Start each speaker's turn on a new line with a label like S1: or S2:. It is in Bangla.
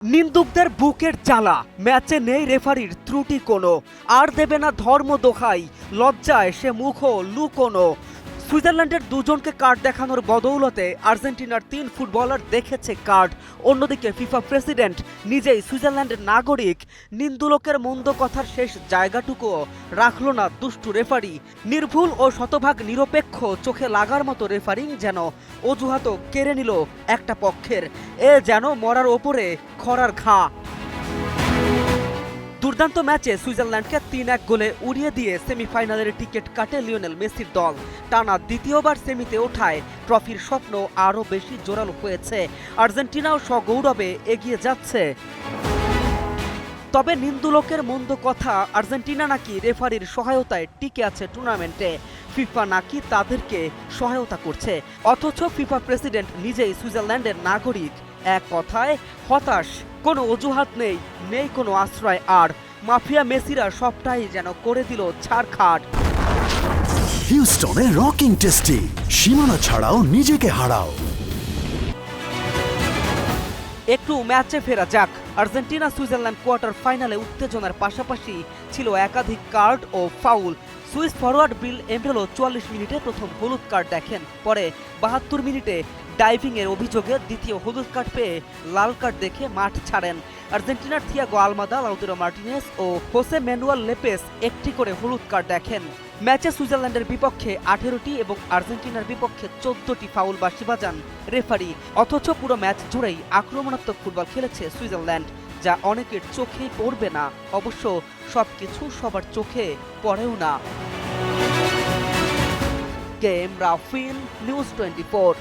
S1: নিন্দুকদের বুকের জ্বালা, ম্যাচে নেই রেফারির ত্রুটি কোনো, আর দেবে না ধর্ম দোহাই, লজ্জায় সে মুখও লুকোনো। সুইজারল্যান্ডের দুজনকে কার্ড দেখানোর বদৌলতে আর্জেন্টিনার 3 ফুটবলার দেখেছে কার্ড। অন্যদিকে ফিফা প্রেসিডেন্ট নিজেই সুইজারল্যান্ডের নাগরিক। নিন্দুলোকের মন্দ কথার শেষ জায়গাটুকুও রাখল না দুষ্টু রেফারি। নির্ভুল ও শতভাগ নিরপেক্ষ চোখে লাগার মতো রেফারিং যেন অজুহাতও কেড়ে নিল একটা পক্ষের। এ যেন মরার ওপরে খরার ঘা। দুর্দান্ত ম্যাচে সুইজারল্যান্ডকে 3-1 গোলে উড়িয়ে দিয়ে সেমিফাইনালের টিকিট কাটে লিওনেল মেসির দল। টানা দ্বিতীয়বার সেমিতে ওঠায় ট্রফির স্বপ্ন আরও বেশি জোরালো হয়েছে। আর্জেন্টিনাও সগৌরবে এগিয়ে যাচ্ছে। তবে নিন্দুলোকের মন্দ কথা, আর্জেন্টিনা নাকি রেফারির সহায়তায় টিকে আছে টুর্নামেন্টে, ফিফা নাকি তাদেরকে সহায়তা করছে। অথচ ফিফা প্রেসিডেন্ট নিজেই সুইজারল্যান্ডের নাগরিক। এক কথায় হতাশ, কোনো অজুহাত নেই, নেই কোনো আশ্রয়। আর মাফিয়া মেসিরা সবটাই যেন করে দিল ছাড়খাড়।
S2: হিউস্টনে রকিং টেস্টি, সীমানা ছাড়াও নিজেকে হারাও।
S1: একটু ম্যাচে ফেরা যাক। আর্জেন্টিনা সুইজারল্যান্ড কোয়ার্টার ফাইনালে উত্তেজনার পাশাপাশি ছিল একাধিক কার্ড ও ফাউল। সুইস ফরওয়ার্ড বিল এমবেলো 44 মিনিটে প্রথম হলুদ কার্ড দেখেন, পরে 72 মিনিটে ডাইভিংয়ের অভিযোগে দ্বিতীয় হলুদ কার্ড পেয়ে লাল কার্ড দেখে মাঠ ছাড়েন। আর্জেন্টিনার থিয়াগো আলমাদা, লাউতারো মার্টিনেজ ও হোসে ম্যানুয়েল লেপেস একটি করে হলুদ কার্ড দেখেন। ম্যাচে সুইজারল্যান্ডের বিপক্ষে 18টি এবং আর্জেন্টিনার বিপক্ষে 14টি ফাউল বাঁশি বাজান রেফারি। অথচ পুরো ম্যাচ জুড়েই আক্রমণাত্মক ফুটবল খেলেছে সুইজারল্যান্ড, যা অনেকের চোখেই পড়বে না। অবশ্য সবকিছু সবার চোখে পড়েও না। কেএম রাফিন, নিউজ 24।